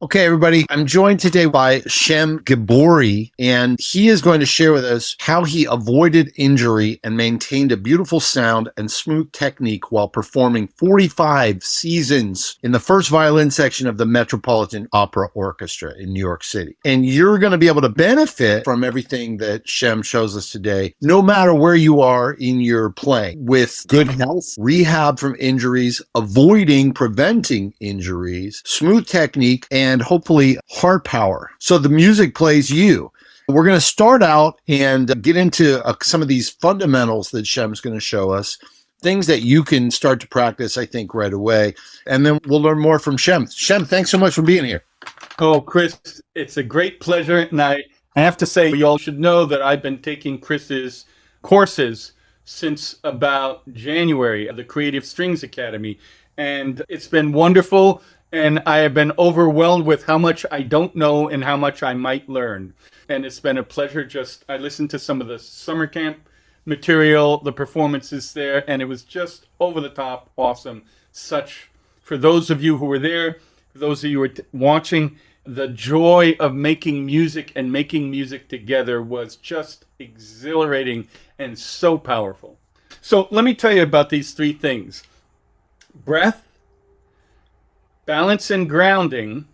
Okay, everybody, I'm joined today by Shem Guibbory, and he is going to share with us how he avoided injury and maintained a beautiful sound and smooth technique while performing 45 seasons in the first violin section of the Metropolitan Opera Orchestra in New York City. And you're going to be able to benefit from everything that Shem shows us today, no matter where you are in your playing, with good health, rehab from injuries, preventing injuries, smooth technique, and hopefully heart power. So the music plays you. We're going to start out and get into some of these fundamentals that Shem's going to show us, things that you can start to practice, I think, right away. And then we'll learn more from Shem. Shem, thanks so much for being here. Oh, Chris, it's a great pleasure. And I have to say, you all should know that I've been taking Chris's courses since about January at the Creative Strings Academy. And it's been wonderful. And I have been overwhelmed with how much I don't know and how much I might learn. And it's been a pleasure. I listened to some of the summer camp material, the performances there, and it was just over the top awesome. For those of you who were there, for those of you who were watching, the joy of making music and making music together was just exhilarating and so powerful. So let me tell you about these three things: breath, balance and grounding,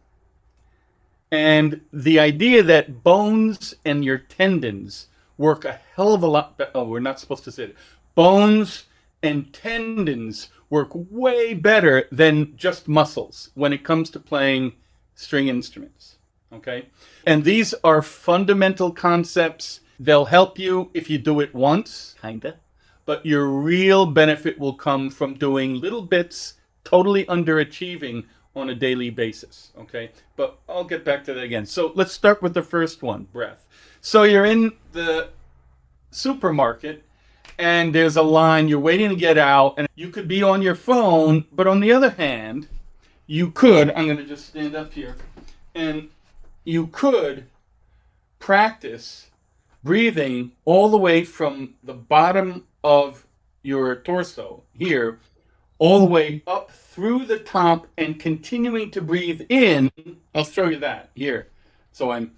and the idea that bones and your tendons work a hell of a lot better. Oh, we're not supposed to say it. Bones and tendons work way better than just muscles when it comes to playing string instruments, okay? And these are fundamental concepts. They'll help you if you do it once, kinda, but your real benefit will come from doing little bits, totally underachieving on a daily basis, okay? But I'll get back to that again. So let's start with the first one, breath. So you're in the supermarket and there's a line, you're waiting to get out, and you could be on your phone, but on the other hand, I'm gonna just stand up here, and you could practice breathing all the way from the bottom of your torso here, all the way up through the top and continuing to breathe in. I'll show you that here. So I'm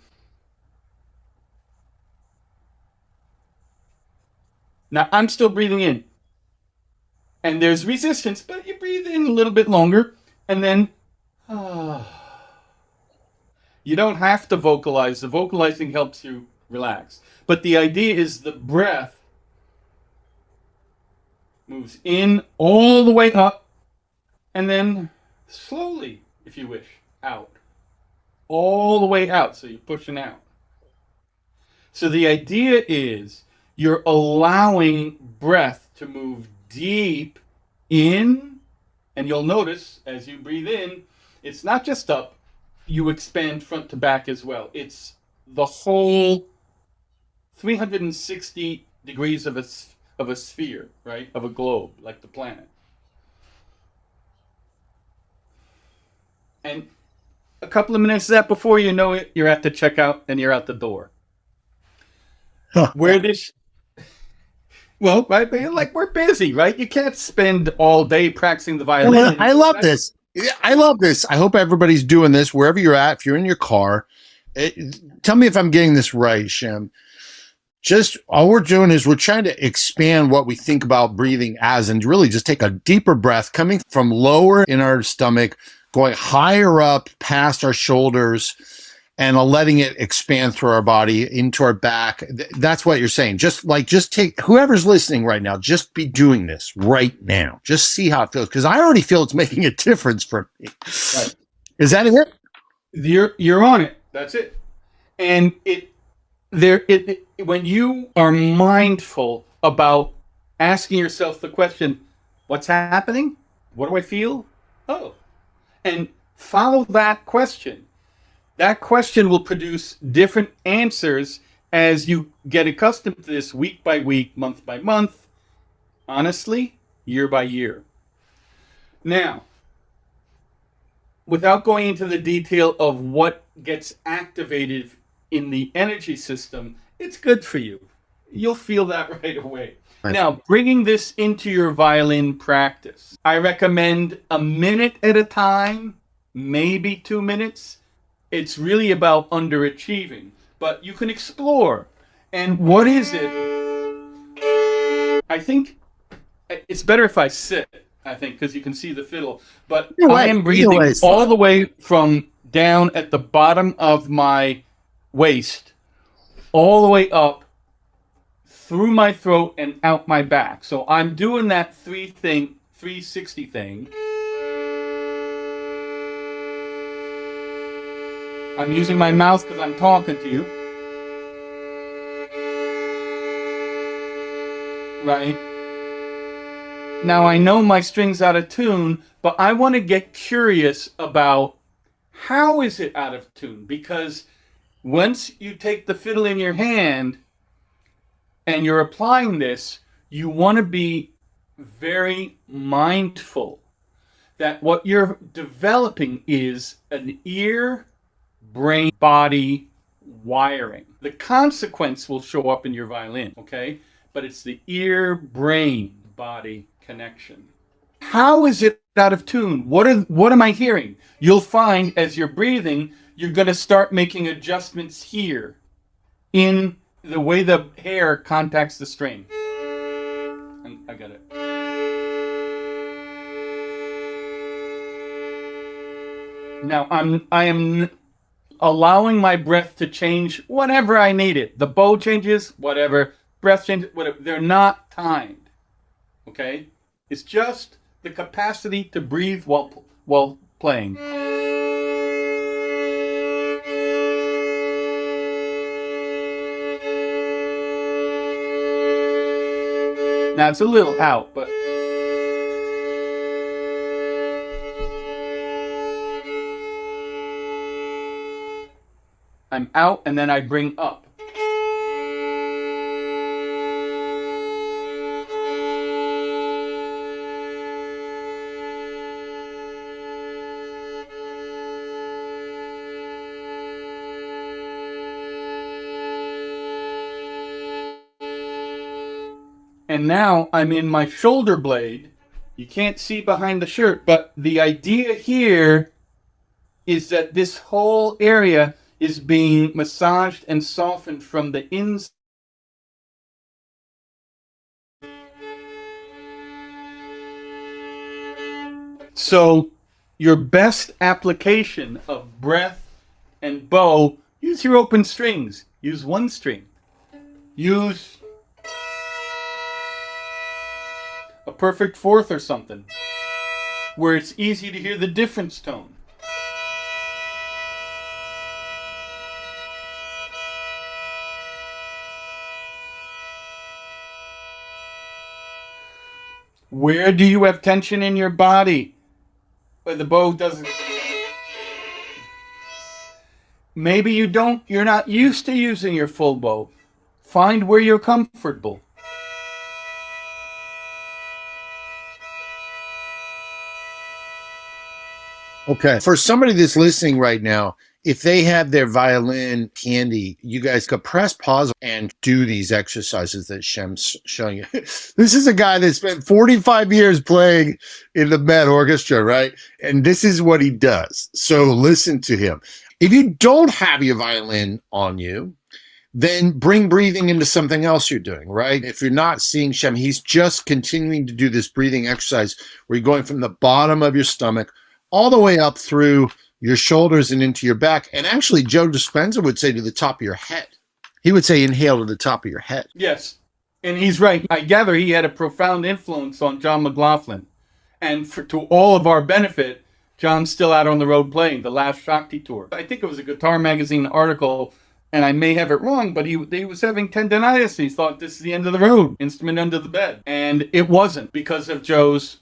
still breathing in. And there's resistance, but you breathe in a little bit longer, and then you don't have to vocalize. The vocalizing helps you relax. But the idea is the breath moves in all the way up, and then slowly, if you wish, out. All the way out, so you're pushing out. So the idea is you're allowing breath to move deep in, and you'll notice as you breathe in, it's not just up, you expand front to back as well. It's the whole 360 degrees of a sphere, right? Of a globe, like the planet. And a couple of minutes of that, before you know it, you're at the checkout and you're out the door. Well, right, like we're busy, right? You can't spend all day practicing the violin. Well, I love this. I love this. I hope everybody's doing this wherever you're at. If you're in your car, tell me if I'm getting this right, Shem. Just all we're doing is we're trying to expand what we think about breathing as, and really just take a deeper breath coming from lower in our stomach, going higher up past our shoulders, and letting it expand through our body into our back. That's what you're saying. Just take whoever's listening right now, just be doing this right now. Just see how it feels, because I already feel it's making a difference for me. Right. Is that it? You're on it. That's it. And when you are mindful about asking yourself the question, what's happening? What do I feel? Oh, and follow that question. That question will produce different answers as you get accustomed to this week by week, month by month, honestly, year by year. Now, without going into the detail of what gets activated in the energy system, it's good for you. You'll feel that right away. Right. Now, bringing this into your violin practice, I recommend a minute at a time, maybe 2 minutes, It's really about underachieving, but you can explore. And what is it? I think it's better if I sit, I think, because you can see the fiddle. But I am breathing all the way from down at the bottom of my waist, all the way up through my throat and out my back. So I'm doing that 360 thing. I'm using my mouth because I'm talking to you. Right? Now I know my string's out of tune, but I want to get curious about how is it out of tune? Because once you take the fiddle in your hand and you're applying this, you want to be very mindful that what you're developing is an ear, brain, body wiring. The consequence will show up in your violin, okay? But it's the ear, brain, body connection. How is it out of tune? What am I hearing? You'll find as you're breathing, you're going to start making adjustments here in the way the hair contacts the string. And I got it. Now I am allowing my breath to change whenever I need it. The bow changes, whatever. Breath changes, whatever. They're not timed. Okay? It's just the capacity to breathe while playing. Now it's a little out, but I'm out and then I bring up. And now I'm in my shoulder blade. You can't see behind the shirt, but the idea here is that this whole area is being massaged and softened from the inside. So your best application of breath and bow, use your open strings. Use one string. Use a perfect fourth or something, where it's easy to hear the difference tone. Where do you have tension in your body? Where the bow doesn't. Maybe you're not used to using your full bow. Find where you're comfortable. Okay. For somebody that's listening right now, if they have their violin handy, you guys could press pause and do these exercises that Shem's showing you. This is a guy that spent 45 years playing in the Met Orchestra, right? And this is what he does. So listen to him. If you don't have your violin on you, then bring breathing into something else you're doing, right? If you're not seeing Shem, he's just continuing to do this breathing exercise where you're going from the bottom of your stomach all the way up through your shoulders and into your back. And actually, Joe Dispenza would say to the top of your head. He would say inhale to the top of your head. Yes, and he's right. I gather he had a profound influence on John McLaughlin. And to all of our benefit, John's still out on the road playing, the last Shakti tour. I think it was a Guitar Magazine article, and I may have it wrong, but he was having tendonitis. He thought this is the end of the road, instrument under the bed. And it wasn't, because of Joe's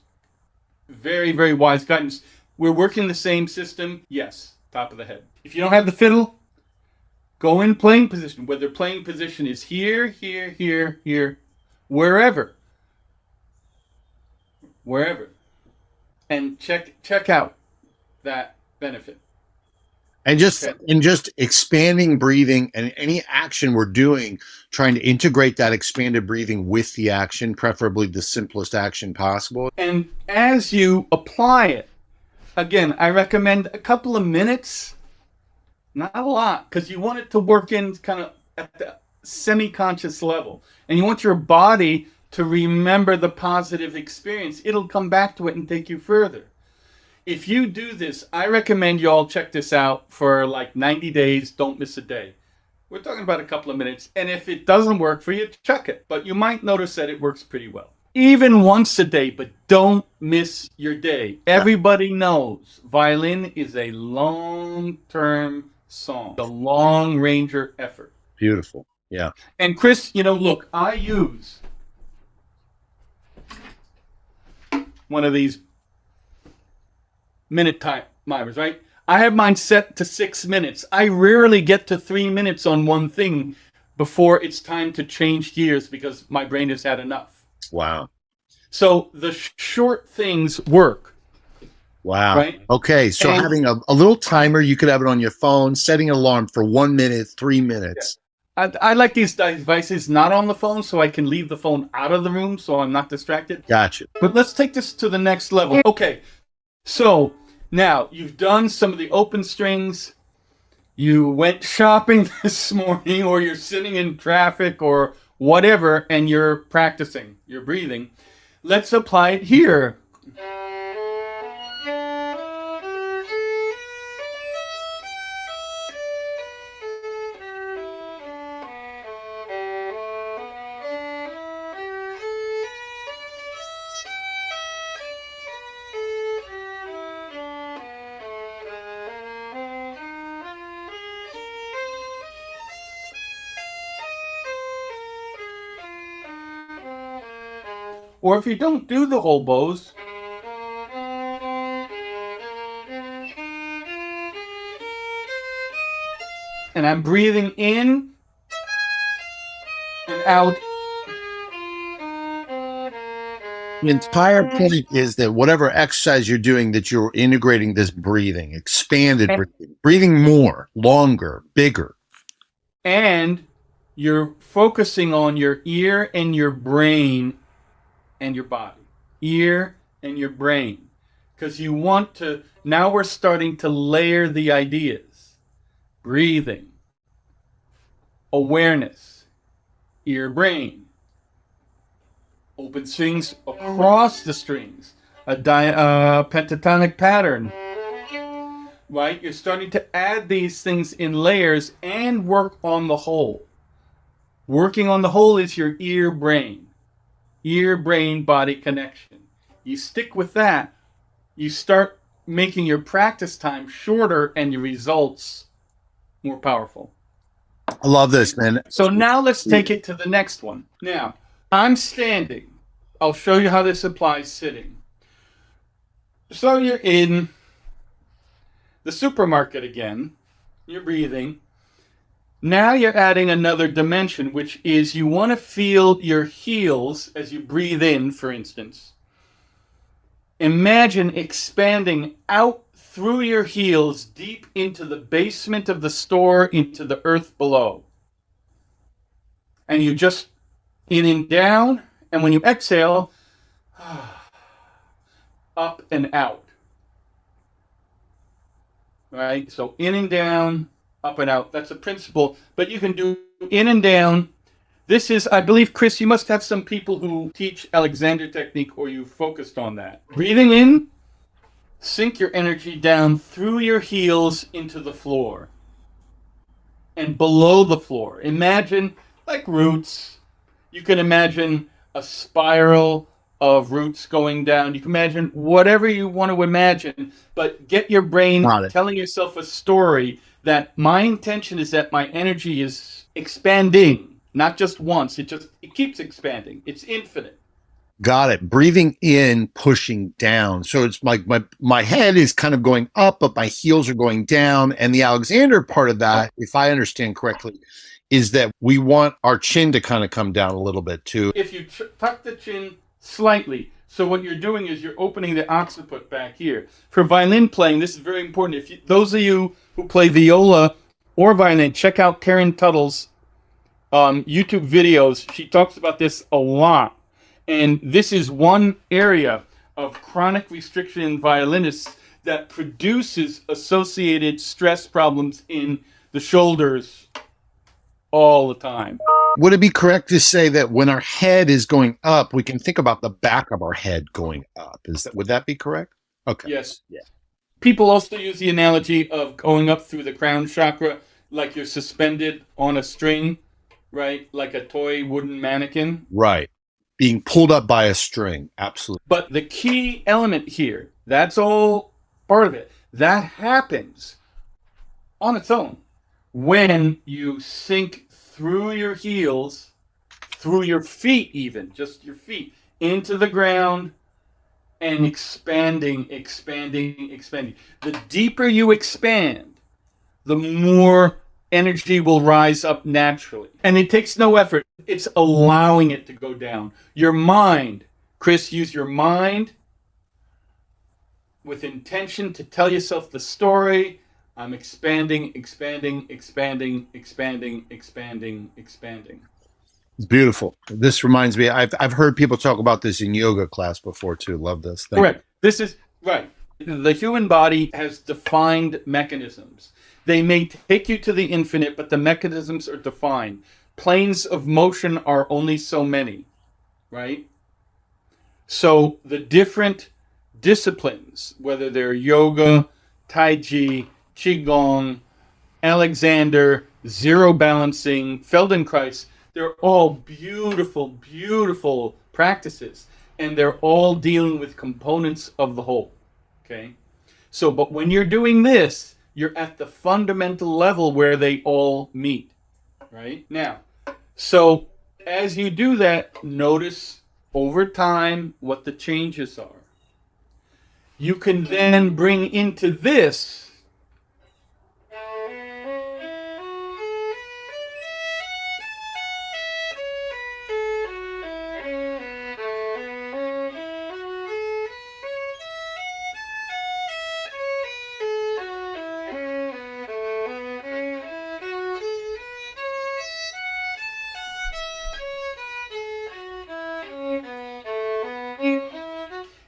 very, very wise guidance. We're working the same system. Yes, top of the head. If you don't have the fiddle, go in playing position. Whether playing position is here, here, here, here, wherever. Wherever. And check out that benefit. And just expanding breathing and any action we're doing, trying to integrate that expanded breathing with the action, preferably the simplest action possible. And as you apply it, again, I recommend a couple of minutes Not a lot, because you want it to work in kind of at the semi-conscious level. And you want your body to remember the positive experience. It'll come back to it and take you further. If you do this, I recommend you all check this out for like 90 days. Don't miss a day. We're talking about a couple of minutes. And if it doesn't work for you, check it. But you might notice that it works pretty well. Even once a day, but don't miss your day. Everybody knows violin is a long-term song, a long ranger effort. Beautiful. Yeah. And Chris, you know, look, I use one of these minute timers, right? I have mine set to 6 minutes. I rarely get to 3 minutes on one thing before it's time to change gears because my brain has had enough. Wow. So the short things work. Wow. Right? Okay. So And- having a little timer, you could have it on your phone, setting an alarm for 1 minute, 3 minutes. I like these devices not on the phone so I can leave the phone out of the room so I'm not distracted. Gotcha. But let's take this to the next level. Okay, so now you've done some of the open strings. You went shopping this morning, or you're sitting in traffic or whatever, and you're practicing, you're breathing. Let's apply it here. Or if you don't do the whole bows, and I'm breathing in and out. The entire point is that whatever exercise you're doing, that you're integrating this breathing, expanded breathing, breathing more, longer, bigger. And you're focusing on your ear and your brain and your body. Ear and your brain. Because you want to, now we're starting to layer the ideas. Breathing, awareness, ear, brain. Open strings across the strings. A pentatonic pattern. Right? You're starting to add these things in layers and work on the whole. Working on the whole is your ear-brain. Ear-brain-body connection. You stick with that, you start making your practice time shorter and your results more powerful. I love this, man. So now let's take it to the next one. Now, I'm standing. I'll show you how this applies sitting. So you're in the supermarket again. You're breathing. Now you're adding another dimension, which is you want to feel your heels as you breathe in, for instance. Imagine expanding out through your heels deep into the basement of the store, into the earth below. And you just in and down, and when you exhale, up and out. Right? So in and down, up and out. That's a principle, but you can do in and down. This is, I believe, Chris, you must have some people who teach Alexander technique, or you focused on that. Breathing in, sink your energy down through your heels into the floor and below the floor. Imagine like roots. You can imagine a spiral of roots going down. You can imagine whatever you want to imagine, but get your brain telling yourself a story that my intention is that my energy is expanding, not just once. It keeps expanding. It's infinite. Got it. Breathing in, pushing down. So it's like my head is kind of going up, but my heels are going down. And the Alexander part of that, if I understand correctly, is that we want our chin to kind of come down a little bit too. If you tuck the chin slightly, so what you're doing is you're opening the occiput back here. For violin playing, this is very important. Those of you who play viola or violin, check out Karen Tuttle's YouTube videos. She talks about this a lot. And this is one area of chronic restriction in violinists that produces associated stress problems in the shoulders all the time. Would it be correct to say that when our head is going up, we can think about the back of our head going up? Would that be correct? Okay. Yes. Yeah. People also use the analogy of going up through the crown chakra like you're suspended on a string, right? Like a toy wooden mannequin. Right. Being pulled up by a string. Absolutely. But the key element here, that's all part of it. That happens on its own when you sink through your heels, through your feet even, just your feet, into the ground and expanding. The deeper you expand, the more energy will rise up naturally. And it takes no effort. It's allowing it to go down. Your mind, Chris, use your mind with intention to tell yourself the story. I'm expanding. It's beautiful. This reminds me, I've heard people talk about this in yoga class before too. Love this. Correct. This is right. The human body has defined mechanisms. They may take you to the infinite, but the mechanisms are defined. Planes of motion are only so many, right? So the different disciplines, whether they're yoga, Tai Chi, Qigong, Alexander, zero balancing, Feldenkrais, they're all beautiful practices. And they're all dealing with components of the whole, okay? So, but when you're doing this, you're at the fundamental level where they all meet, right? Now, so as you do that, notice over time what the changes are. You can then bring into this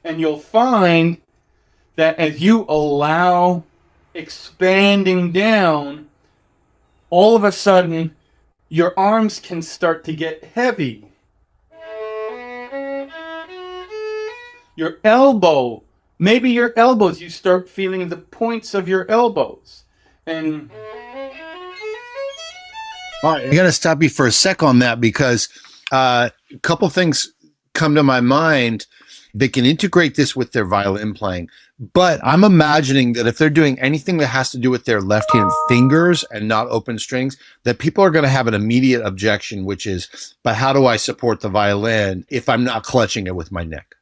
and you'll find that as you allow expanding down, all of a sudden, your arms can start to get heavy. Your elbow, maybe your elbows, you start feeling the points of your elbows. And all right, I got to stop you for a sec on that because a couple things come to my mind. They can integrate this with their violin playing, but I'm imagining that if they're doing anything that has to do with their left-hand fingers and not open strings, that people are going to have an immediate objection, which is, but how do I support the violin if I'm not clutching it with my neck?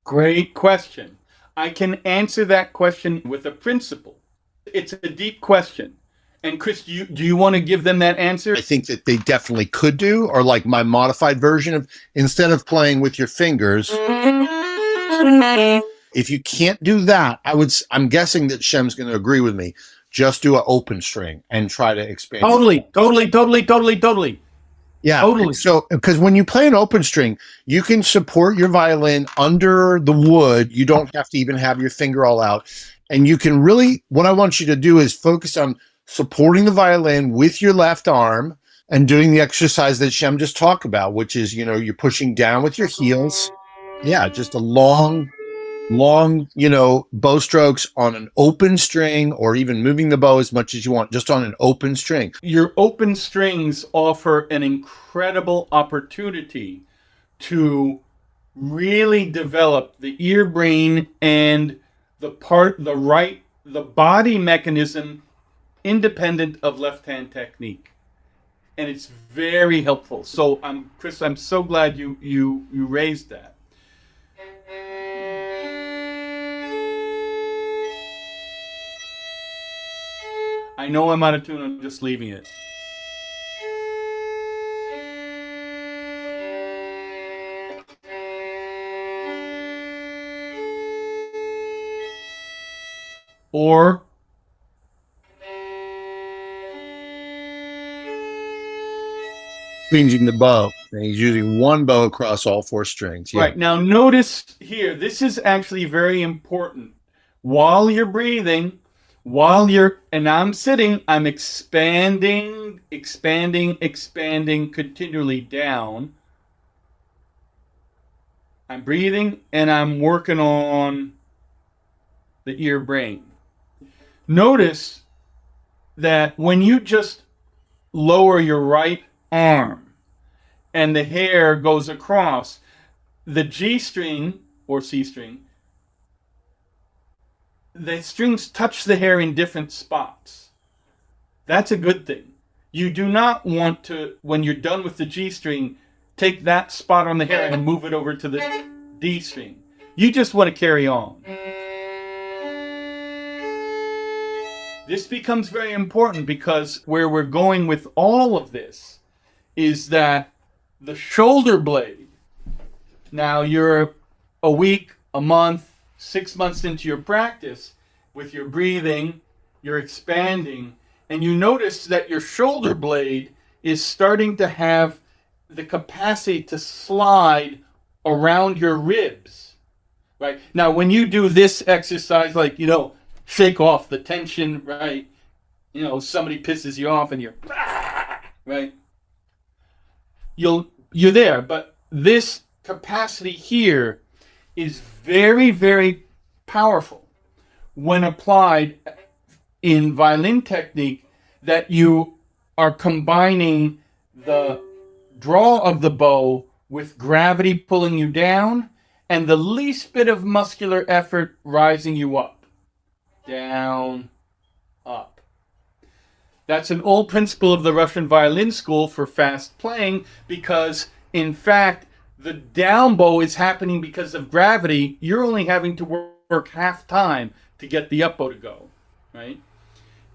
Great question. I can answer that question with a principle. It's a deep question. And Chris, do you want to give them that answer? I think that they definitely could do, or like my modified version of, instead of playing with your fingers, if you can't do that, I'm guessing that Shem's going to agree with me. Just do an open string and try to expand. Totally. Yeah. Totally. So, because when you play an open string, you can support your violin under the wood. You don't have to even have your finger all out. And you can really, what I want you to do is focus on supporting the violin with your left arm and doing the exercise that Shem just talked about, which is, you're pushing down with your heels. Yeah, just a long, bow strokes on an open string, or even moving the bow as much as you want, just on an open string. Your open strings offer an incredible opportunity to really develop the ear brain and the body mechanism independent of left-hand technique. And it's very helpful. So Chris, I'm so glad you raised that. I know I'm out of tune, I'm just leaving it. Or changing the bow. And he's using one bow across all four strings. Yeah. Right. Now notice here, this is actually very important while you're breathing, and I'm sitting, I'm expanding continually down. I'm breathing and I'm working on the ear brain. Notice that when you just lower your right arm and the hair goes across, the G string or C string, the strings touch the hair in different spots. That's a good thing. You do not want to, when you're done with the G string, take that spot on the hair and move it over to the D string. You just want to carry on. This becomes very important because where we're going with all of this is that the shoulder blade, now you're a week, a month, 6 months into your practice with your breathing, you're expanding, and you notice that your shoulder blade is starting to have the capacity to slide around your ribs, right? Now, when you do this exercise, like, shake off the tension, right? Somebody pisses you off and you're, right? You're there, but this capacity here is very, very powerful when applied in violin technique, that you are combining the draw of the bow with gravity pulling you down and the least bit of muscular effort rising you up. Down, up. That's an old principle of the Russian violin school for fast playing, because in fact the down bow is happening because of gravity. You're only having to work half time to get the up bow to go, right?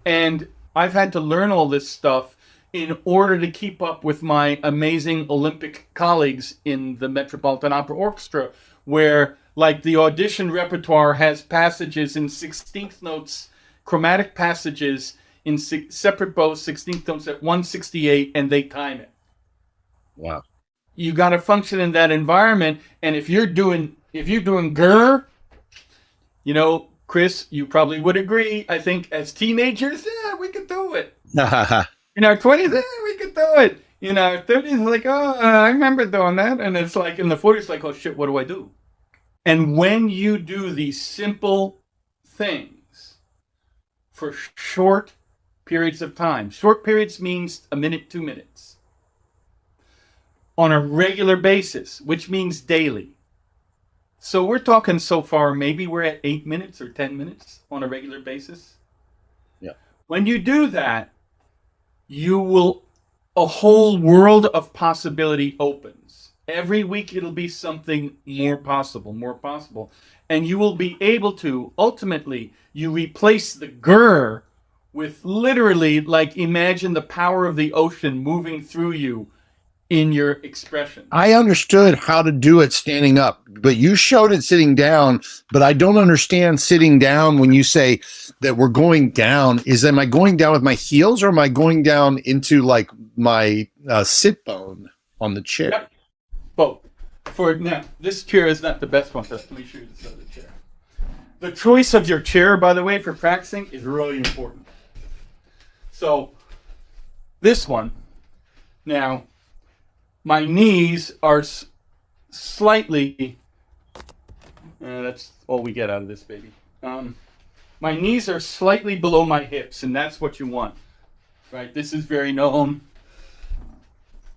And I've had to learn all this stuff in order to keep up with my amazing Olympic colleagues in the Metropolitan Opera Orchestra, where, like, the audition repertoire has passages in 16th notes, chromatic passages in separate bows, 16th notes at 168, and they time it. Wow. You got to function in that environment, and if you're doing grr, Chris, you probably would agree. I think as teenagers, we could do it. In our 20s, we could do it. In our 30s, like, I remember doing that. And it's like in the 40s, like, oh shit, what do I do? And when you do these simple things for short periods of time, short periods means a minute, 2 minutes, on a regular basis, which means daily. So we're talking so far, maybe we're at 8 minutes or 10 minutes on a regular basis. Yeah. When you do that, a whole world of possibility opens. Every week it'll be something more possible. And you will be able to, ultimately, you replace the grr with literally, like, imagine the power of the ocean moving through you in your expression. I understood how to do it standing up, but you showed it sitting down, but I don't understand sitting down when you say that we're going down. Am I going down with my heels, or am I going down into, like, my sit bone on the chair? Yep. Both. For now, this chair is not the best one. Let me show you this other chair. The choice of your chair, by the way, for practicing is really important. So, this one, now, my knees are slightly, that's all we get out of this baby. My knees are slightly below my hips, and that's what you want, right? This is very known.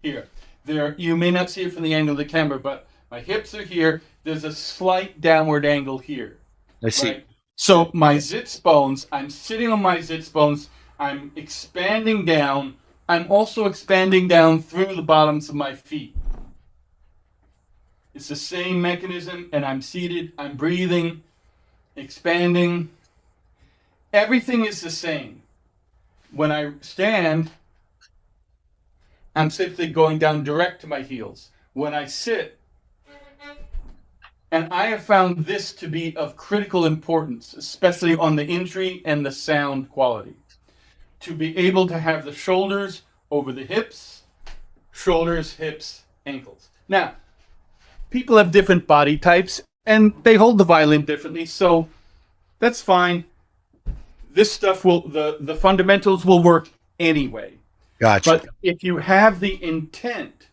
Here, you may not see it from the angle of the camera, but my hips are here. There's a slight downward angle here. I see. Right? So my sits bones, I'm sitting on my sits bones. I'm expanding down. I'm also expanding down through the bottoms of my feet. It's the same mechanism, and I'm seated, I'm breathing, expanding. Everything is the same. When I stand, I'm simply going down direct to my heels. When I sit, and I have found this to be of critical importance, especially on the injury and the sound quality, to be able to have the shoulders over the hips, shoulders, hips, ankles. Now, people have different body types, and they hold the violin differently, so that's fine. This stuff the fundamentals will work anyway. Gotcha. But if you have the intent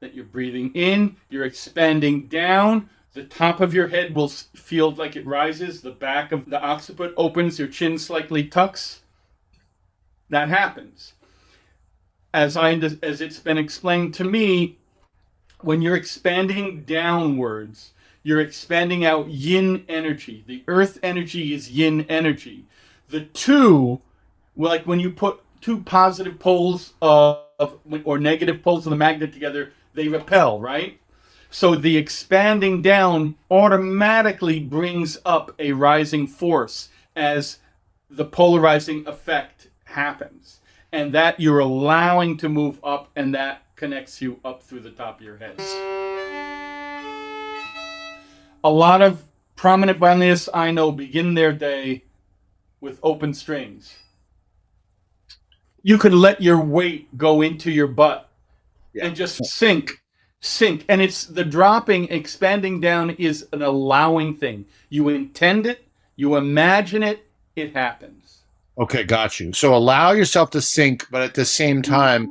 that you're breathing in, you're expanding down, the top of your head will feel like it rises, the back of the occiput opens, your chin slightly tucks. That happens. As it's been explained to me, when you're expanding downwards, you're expanding out yin energy. The earth energy is yin energy. The two, like when you put two positive poles or negative poles of the magnet together, they repel, right? So the expanding down automatically brings up a rising force as the polarizing effect happens. And that you're allowing to move up, and that connects you up through the top of your head. A lot of prominent violinists I know begin their day with open strings. You can let your weight go into your butt and just sink. And it's the dropping, expanding down is an allowing thing. You intend it, you imagine it, it happens. Okay, got you. So allow yourself to sink, but at the same time,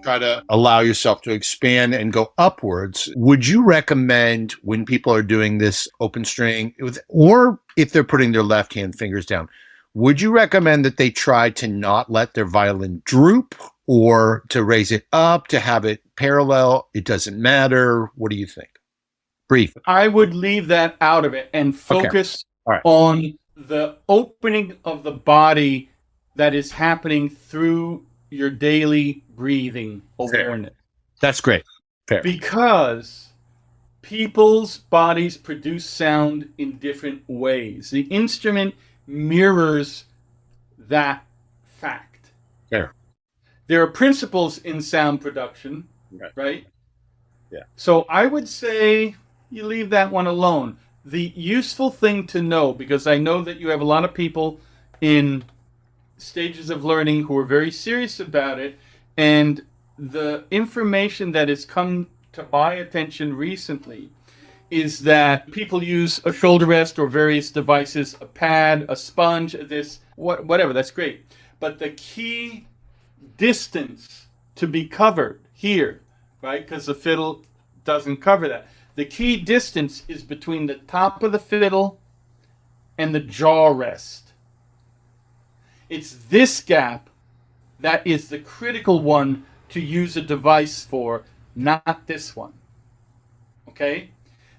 try to allow yourself to expand and go upwards. Would you recommend when people are doing this open string, or if they're putting their left hand fingers down, would you recommend that they try to not let their violin droop, or to raise it up, to have it parallel? It doesn't matter. What do you think? Brief. I would leave that out of it and focus on the opening of the body that is happening through your daily breathing awareness. That's great. Fair. Because people's bodies produce sound in different ways. The instrument mirrors that fact. Fair. There are principles in sound production, right? Yeah. So I would say you leave that one alone. The useful thing to know, because I know that you have a lot of people in stages of learning who are very serious about it, and the information that has come to my attention recently is that people use a shoulder rest or various devices, a pad, a sponge, whatever, that's great. But the key distance to be covered here, right, because the fiddle doesn't cover that. The key distance is between the top of the fiddle and the jaw rest. It's this gap that is the critical one to use a device for, not this one. Okay?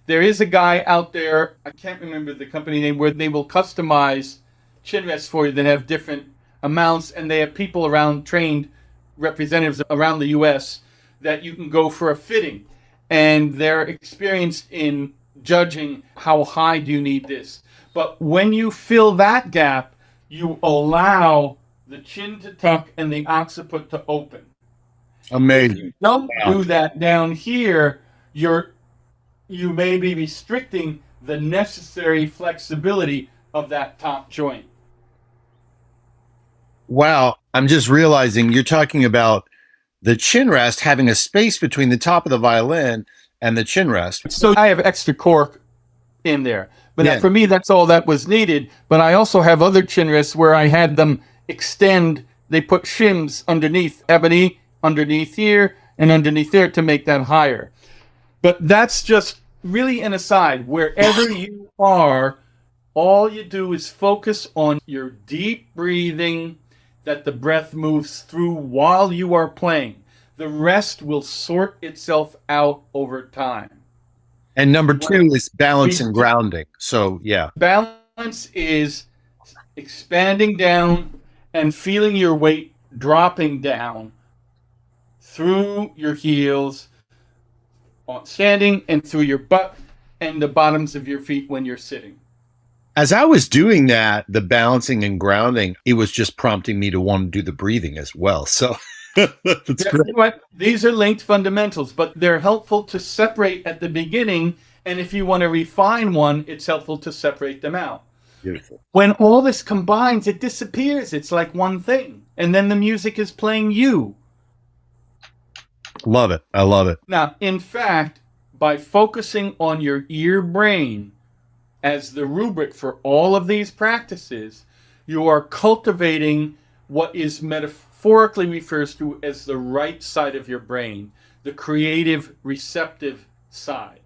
There is a guy out there, I can't remember the company name, where they will customize chin rests for you that have different amounts, and they have people around, trained representatives around the U.S. that you can go for a fitting. And they're experienced in judging how high do you need this. But when you fill that gap, you allow the chin to tuck and the occiput to open. Amazing. If you don't do that down here, you may be restricting the necessary flexibility of that top joint. Wow. I'm just realizing you're talking about the chin rest having a space between the top of the violin and the chin rest. So I have extra cork in there. But for me, that's all that was needed. But I also have other chin rests where I had them extend. They put shims underneath, ebony underneath here and underneath there to make that higher. But that's just really an aside. Wherever you are, all you do is focus on your deep breathing, that the breath moves through while you are playing. The rest will sort itself out over time. And number two is balance and grounding. So, yeah. Balance is expanding down and feeling your weight dropping down through your heels, standing, and through your butt and the bottoms of your feet when you're sitting. As I was doing that, the balancing and grounding, it was just prompting me to want to do the breathing as well. So that's great. These are linked fundamentals, but they're helpful to separate at the beginning. And if you want to refine one, it's helpful to separate them out. Beautiful. When all this combines, it disappears. It's like one thing. And then the music is playing you. Love it. I love it. Now, in fact, by focusing on your ear brain, as the rubric for all of these practices, you are cultivating what is metaphorically refers to as the right side of your brain, the creative, receptive side,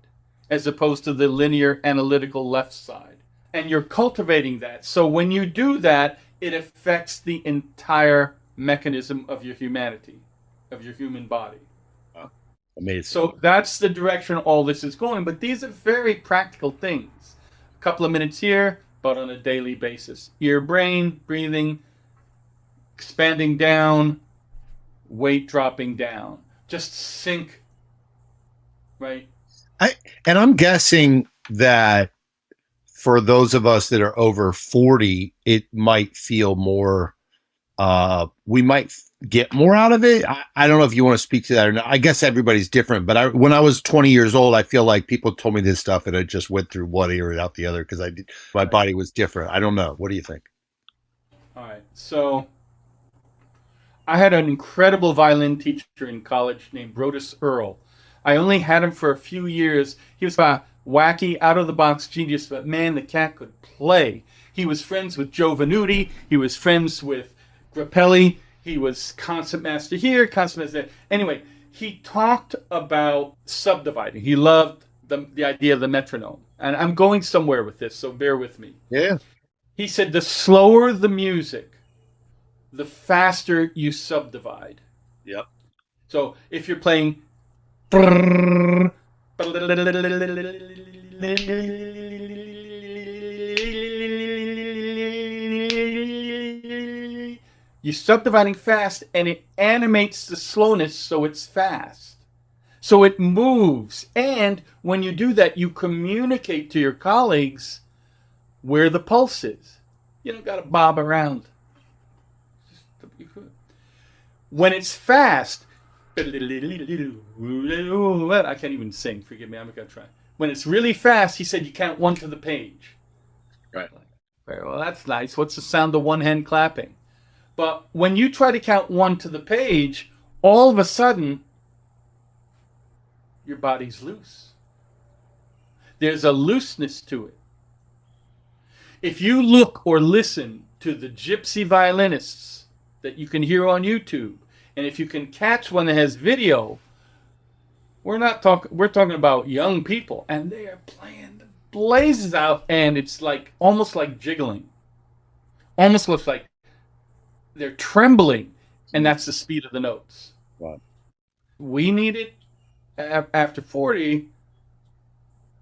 as opposed to the linear, analytical left side. And you're cultivating that. So when you do that, it affects the entire mechanism of your humanity, of your human body. Amazing. So that's the direction all this is going. But these are very practical things. A couple of minutes here, but on a daily basis. Ear, brain, breathing, expanding down, weight dropping down. Just sink, right? And I'm guessing that for those of us that are over 40, it might feel more, we might get more out of it. I don't know if you want to speak to that or not. I guess everybody's different, but when I was 20 years old, I feel like people told me this stuff and I just went through one ear out the other because my body was different. I don't know. What do you think? All right. So I had an incredible violin teacher in college named Brodus Earl. I only had him for a few years. He was a wacky, out-of-the-box genius, but man, the cat could play. He was friends with Joe Venuti. He was friends with Grappelli. He was concertmaster here, concertmaster there. Anyway, he talked about subdividing. He loved the idea of the metronome. And I'm going somewhere with this, so bear with me. Yeah. He said the slower the music, the faster you subdivide. Yep. So if you're playing, you're subdividing fast and it animates the slowness so it's fast. So it moves. And when you do that, you communicate to your colleagues where the pulse is. You don't got to bob around. When it's fast, I can't even sing. Forgive me. I'm going to try. When it's really fast, he said you count one to the page. Right. Well, that's nice. What's the sound of one hand clapping? But when you try to count one to the page, all of a sudden, your body's loose. There's a looseness to it. If you look or listen to the gypsy violinists that you can hear on YouTube, and if you can catch one that has video, we're talking about young people, and they are playing the blazes out, and it's like almost like jiggling. Almost looks like they're trembling, and that's the speed of the notes. Wow. We need it after 40,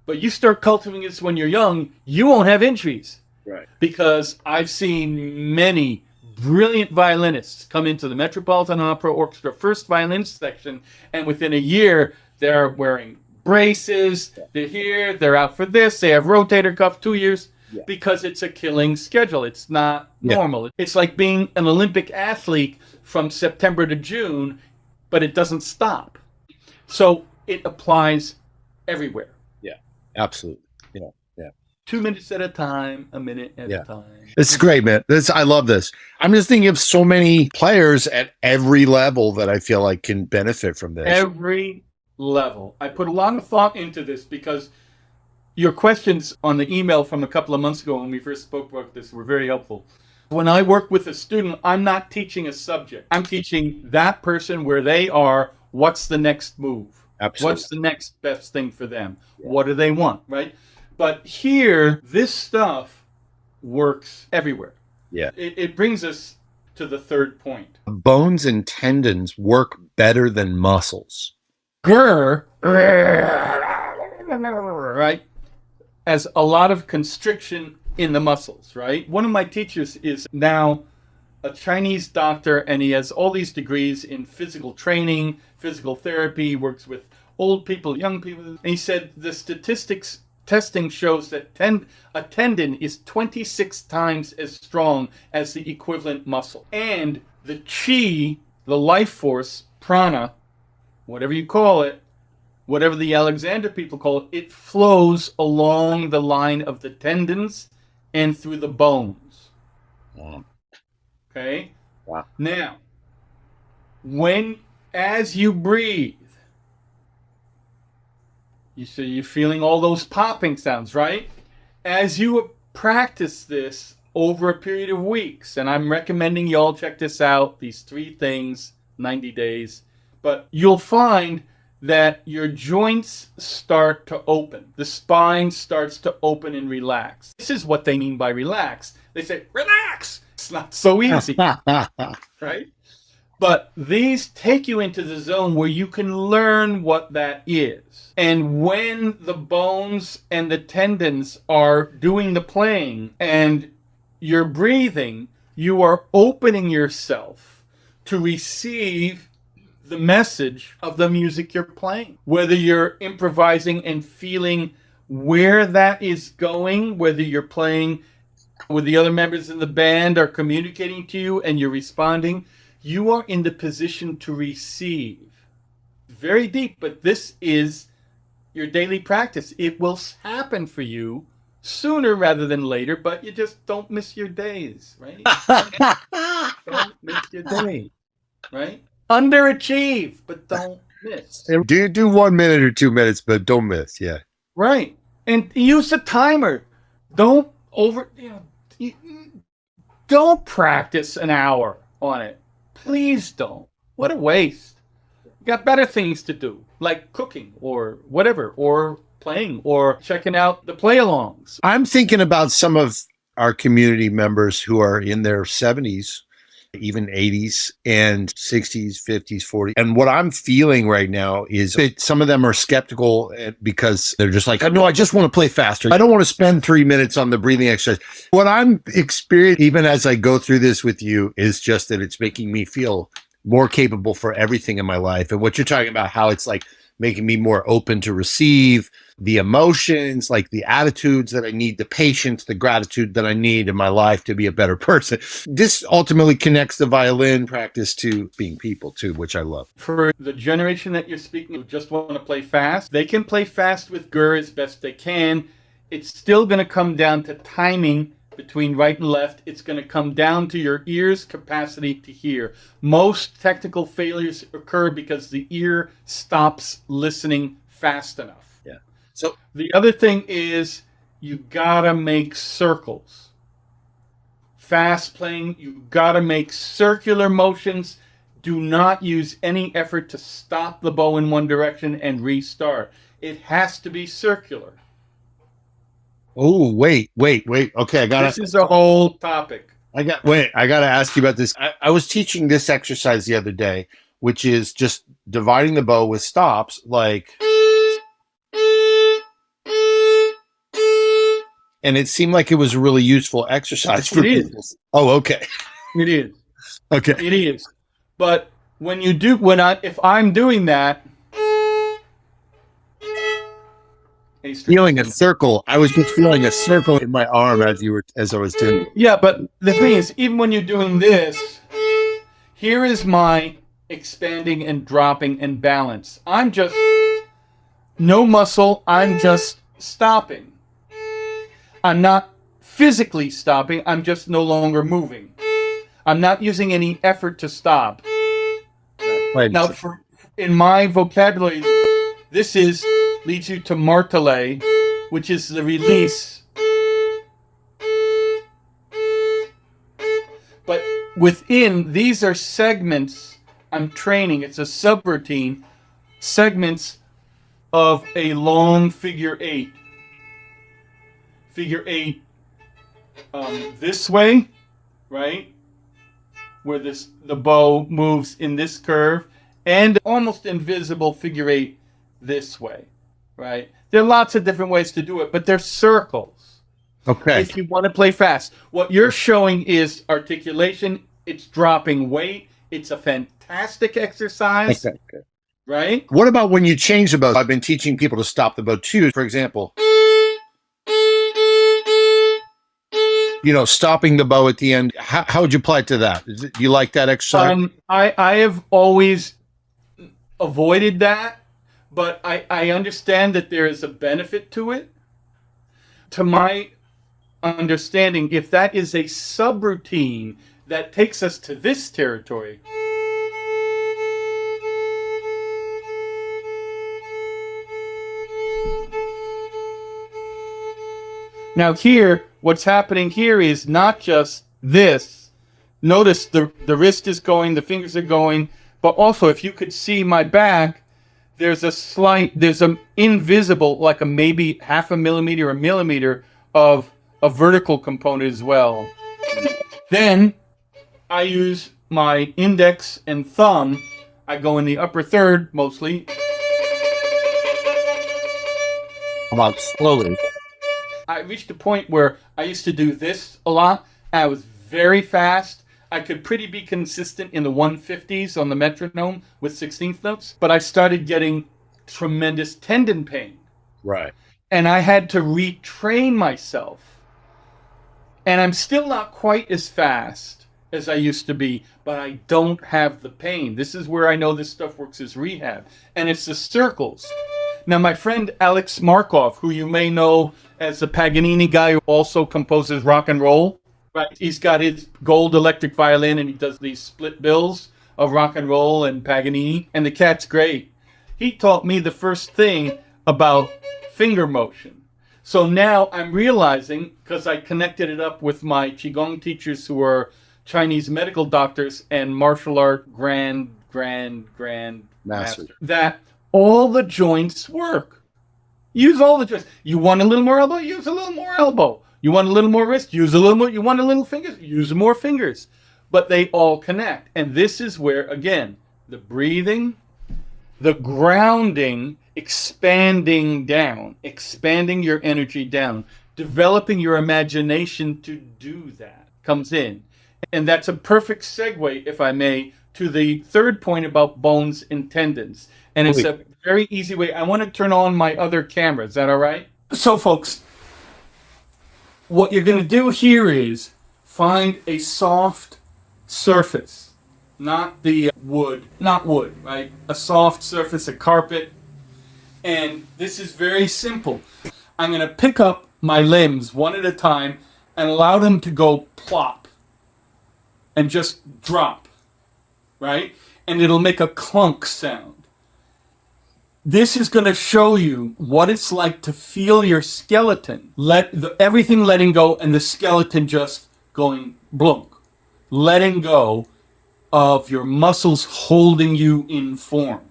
but you start cultivating this when you're young, you won't have injuries. Right. Because I've seen many brilliant violinists come into the Metropolitan Opera Orchestra first violin section, and within a year, they're wearing braces, they're here, they're out for this, they have rotator cuff 2 years, because it's a killing schedule. It's not normal. It's like being an Olympic athlete from September to June, but it doesn't stop. So it applies everywhere. Yeah, absolutely. Yeah, yeah. 2 minutes at a time, a minute at a time. This is great, man. I love this. I'm just thinking of so many players at every level that I feel like can benefit from this. Every level. I put a lot of thought into this because your questions on the email from a couple of months ago when we first spoke about this were very helpful. When I work with a student, I'm not teaching a subject. I'm teaching that person where they are, what's the next move? Absolutely. What's the next best thing for them? Yeah. What do they want, right? But here, this stuff works everywhere. Yeah. It brings us to the third point. Bones and tendons work better than muscles. Right? As a lot of constriction in the muscles, right? One of my teachers is now a Chinese doctor, and he has all these degrees in physical training, physical therapy. He works with old people, young people. And he said the statistics testing shows that a tendon is 26 times as strong as the equivalent muscle. And the chi, the life force, prana, whatever you call it, whatever the Alexander people call it, it flows along the line of the tendons and through the bones. Wow. Okay? Wow. Now, as you breathe, you're feeling all those popping sounds, right? As you practice this over a period of weeks, and I'm recommending you all check this out, these 3 things, 90 days, but you'll find that your joints start to open. The spine starts to open and relax. This is what they mean by relax. They say, relax! It's not so easy, right? But these take you into the zone where you can learn what that is. And when the bones and the tendons are doing the playing and you're breathing, you are opening yourself to receive the message of the music you're playing. Whether you're improvising and feeling where that is going, whether you're playing with the other members in the band are communicating to you and you're responding, you are in the position to receive. Very deep, but this is your daily practice. It will happen for you sooner rather than later, but you just don't miss your days, right? Don't miss your day, right? Underachieve, but don't miss. Do 1 minute or 2 minutes, but don't miss. Yeah. Right. And use a timer. Don't don't practice an hour on it. Please don't. What a waste. You got better things to do, like cooking or whatever, or playing or checking out the play-alongs. I'm thinking about some of our community members who are in their 70s, even 80s and 60s, 50s, 40s. And what I'm feeling right now is that some of them are skeptical because they're just like, no, I just want to play faster. I don't want to spend 3 minutes on the breathing exercise. What I'm experiencing, even as I go through this with you, is just that it's making me feel more capable for everything in my life. And what you're talking about, how it's like making me more open to receive the emotions, like the attitudes that I need, the patience, the gratitude that I need in my life to be a better person. This ultimately connects the violin practice to being people too, which I love. For the generation that you're speaking who just want to play fast, they can play fast with GUR as best they can. It's still going to come down to timing between right and left. It's going to come down to your ear's capacity to hear. Most technical failures occur because the ear stops listening fast enough. Yeah. So the other thing is you gotta make circles. Fast playing, you gotta make circular motions. Do not use any effort to stop the bow in one direction and restart. It has to be circular. oh, wait. Okay, This is a whole topic. I got to ask you about this. I was teaching this exercise the other day, which is just dividing the bow with stops, like, and it seemed like it was a really useful exercise for people. Oh, okay. It is. Okay. It is. But when you do, if I'm doing that, feeling a circle. I was just feeling a circle in my arm as I was doing it. Yeah, but the thing is, even when you're doing this, here is my expanding and dropping and balance. I'm just no muscle. I'm just stopping. I'm not physically stopping. I'm just no longer moving. I'm not using any effort to stop. Now, in my vocabulary, this leads you to martelé, which is the release. But within, these are segments I'm training. It's a subroutine, segments of a long figure 8. Figure 8 this way, right? Where the bow moves in this curve, and almost invisible figure 8 this way. Right? There are lots of different ways to do it, but they're circles. Okay. If you want to play fast, what you're showing is articulation. It's dropping weight. It's a fantastic exercise. Okay. Right? What about when you change the bow? I've been teaching people to stop the bow too. For example, stopping the bow at the end. How would you apply it to that? Do you like that exercise? I have always avoided that. But I understand that there is a benefit to it. To my understanding, if that is a subroutine that takes us to this territory, Now here, what's happening here is not just this. Notice the wrist is going, the fingers are going, but also if you could see my back, there's an invisible, like a maybe half a millimeter or a millimeter of a vertical component as well. Then I use my index and thumb. I go in the upper third mostly. About slowly. I reached a point where I used to do this a lot. I was very fast. I could pretty be consistent in the 150s on the metronome with 16th notes, but I started getting tremendous tendon pain. Right. And I had to retrain myself. And I'm still not quite as fast as I used to be, but I don't have the pain. This is where I know this stuff works as rehab. And it's the circles. Now, my friend Alex Markov, who you may know as the Paganini guy who also composes rock and roll, right? He's got his gold electric violin and he does these split bills of rock and roll and Paganini. And the cat's great. He taught me the first thing about finger motion. So now I'm realizing, because I connected it up with my Qigong teachers who are Chinese medical doctors and martial art grand master, that all the joints work. Use all the joints. You want a little more elbow? Use a little more elbow. You want a little more wrist? Use a little more. You want a little fingers? Use more fingers. But they all connect. And this is where, again, the breathing, the grounding, expanding down, expanding your energy down, developing your imagination to do that comes in. And that's a perfect segue, if I may, to the third point about bones and tendons. And it's a very easy way. I want to turn on my other camera. Is that all right? So, folks, what you're going to do here is find a soft surface, not the wood, right? A soft surface, a carpet. And this is very simple. I'm going to pick up my limbs one at a time and allow them to go plop and just drop, right? And it'll make a clunk sound. This is going to show you what it's like to feel your skeleton, everything letting go and the skeleton just going blunk, letting go of your muscles holding you in form,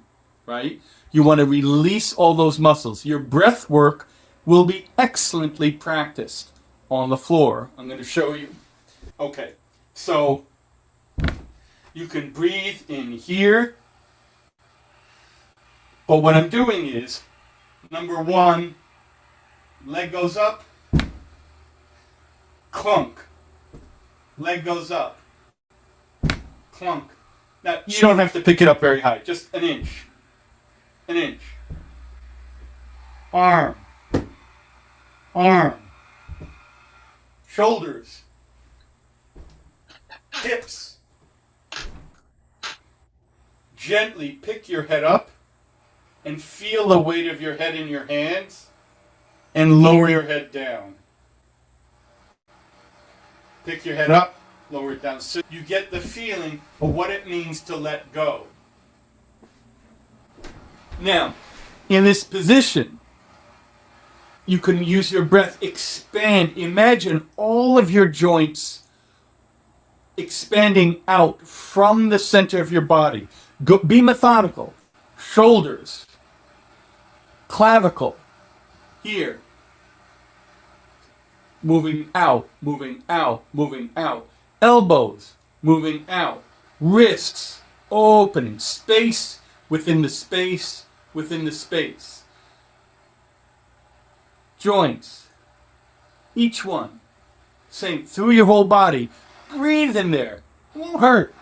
right? You want to release all those muscles. Your breath work will be excellently practiced on the floor. I'm going to show you. Okay, so you can breathe in here. But what I'm doing is, number one, leg goes up, clunk. Leg goes up, clunk. Now, you don't have to pick it up very high, just an inch. An inch. Arm. Arm. Shoulders. Hips. Gently pick your head up and feel the weight of your head in your hands and lower your head down. Pick your head up, lower it down. So you get the feeling of what it means to let go. Now, in this position, you can use your breath, expand. Imagine all of your joints expanding out from the center of your body. Be methodical. Shoulders, clavicle, here, moving out, moving out, moving out. Elbows, moving out. Wrists, opening. Space within the space within the space. Joints, each one, same, through your whole body. Breathe in there. It won't hurt.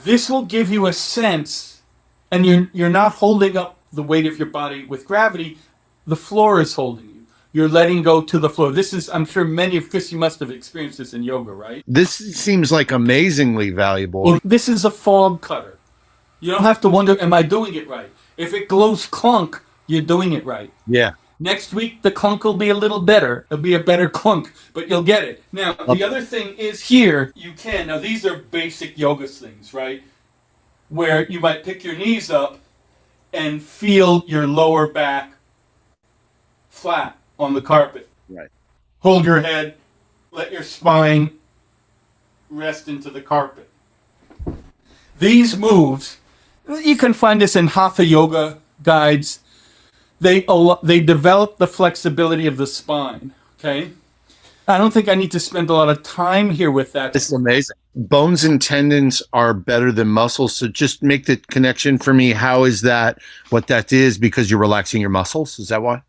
This will give you a sense, and you're not holding up the weight of your body with gravity. The floor is holding you. You're letting go to the floor. This is, I'm sure many of Chris, you must have experienced this in yoga, right? This seems like amazingly valuable. Well, this is a fog cutter. You don't have to wonder, am I doing it right? If it glows clunk, you're doing it right. Yeah. Next week, the clunk will be a little better. It'll be a better clunk, but you'll get it. Now, the other thing is here, now these are basic yoga things, right? Where you might pick your knees up and feel your lower back flat. on the carpet. Right. Hold your head, let your spine rest into the carpet. These moves, you can find this in Hatha yoga guides. They develop the flexibility of the spine, okay? I don't think I need to spend a lot of time here with that. This is amazing. Bones and tendons are better than muscles. So just make the connection for me. How is that what that is? Because you're relaxing your muscles? Is that why?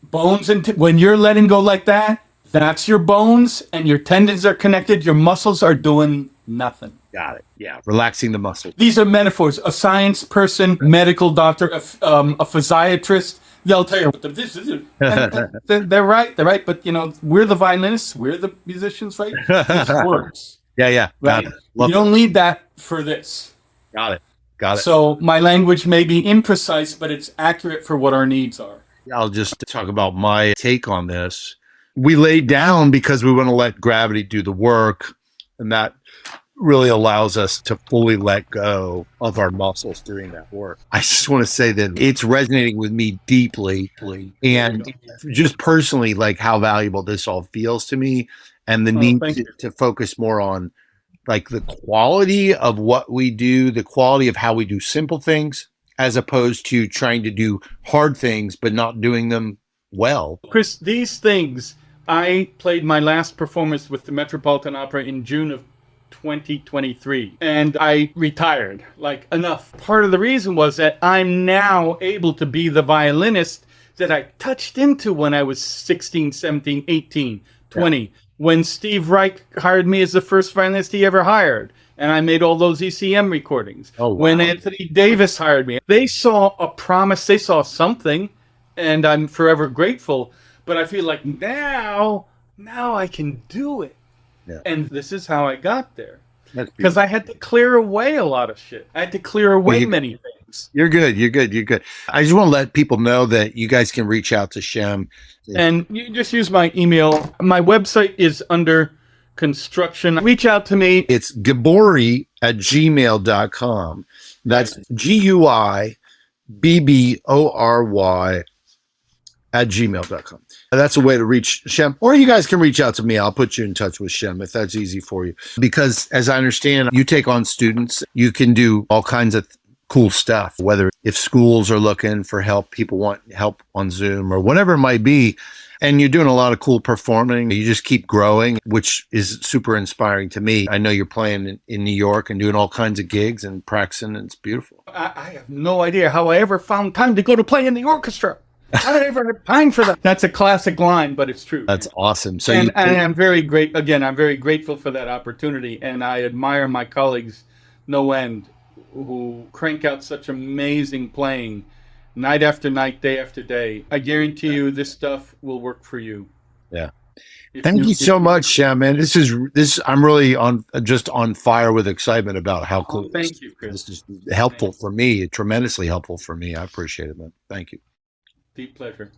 Bones and when you're letting go like that, that's your bones and your tendons are connected. Your muscles are doing nothing. Got it. Yeah. Relaxing the muscles. These are metaphors. A science person, medical doctor, a physiatrist, they'll tell you what this is. They're right. They're right. But, you know, we're the violinists. We're the musicians, right? This works. Yeah. Right? You don't need that for this. Got it. So my language may be imprecise, but it's accurate for what our needs are. I'll just talk about my take on this. We lay down because we want to let gravity do the work, and that really allows us to fully let go of our muscles doing that work. I just want to say that it's resonating with me deeply, and just personally, like how valuable this all feels to me, and the need to focus more on like the quality of what we do, the quality of how we do simple things, as opposed to trying to do hard things but not doing them well. Chris, these things, I played my last performance with the Metropolitan Opera in June of 2023, and I retired. Like, enough. Part of the reason was that I'm now able to be the violinist that I touched into when I was 16, 17, 18, 20. Yeah. When Steve Reich hired me as the first violinist he ever hired. And I made all those ECM recordings. Oh, wow. When Anthony Davis hired me, they saw a promise, they saw something, and I'm forever grateful. But I feel like now I can do it. Yeah. And this is how I got there. Because I had to clear away a lot of shit. I had to clear away many things. You're good. I just want to let people know that you guys can reach out to Shem. And you just use my email. My website is under construction. Reach out to me. It's Guibbory@gmail.com. That's GUIBBORY@gmail.com. That's a way to reach Shem. Or you guys can reach out to me. I'll put you in touch with Shem if that's easy for you. Because as I understand, you take on students. You can do all kinds of cool stuff, whether if schools are looking for help, people want help on Zoom or whatever it might be. And you're doing a lot of cool performing. You just keep growing, which is super inspiring to me. I know you're playing in New York and doing all kinds of gigs and practicing, and it's beautiful. I have no idea how I ever found time to go to play in the orchestra. How did I ever have time for that? That's a classic line, but it's true. That's awesome. So and I'm very grateful for that opportunity. And I admire my colleagues no end who crank out such amazing playing night after night, day after day. I guarantee you this stuff will work for you. Yeah. Thank you so much, Shem, man. I'm really just on fire with excitement about how cool. Thank you, Chris. This is helpful for me, tremendously helpful for me. I appreciate it, man. Thank you. Deep pleasure.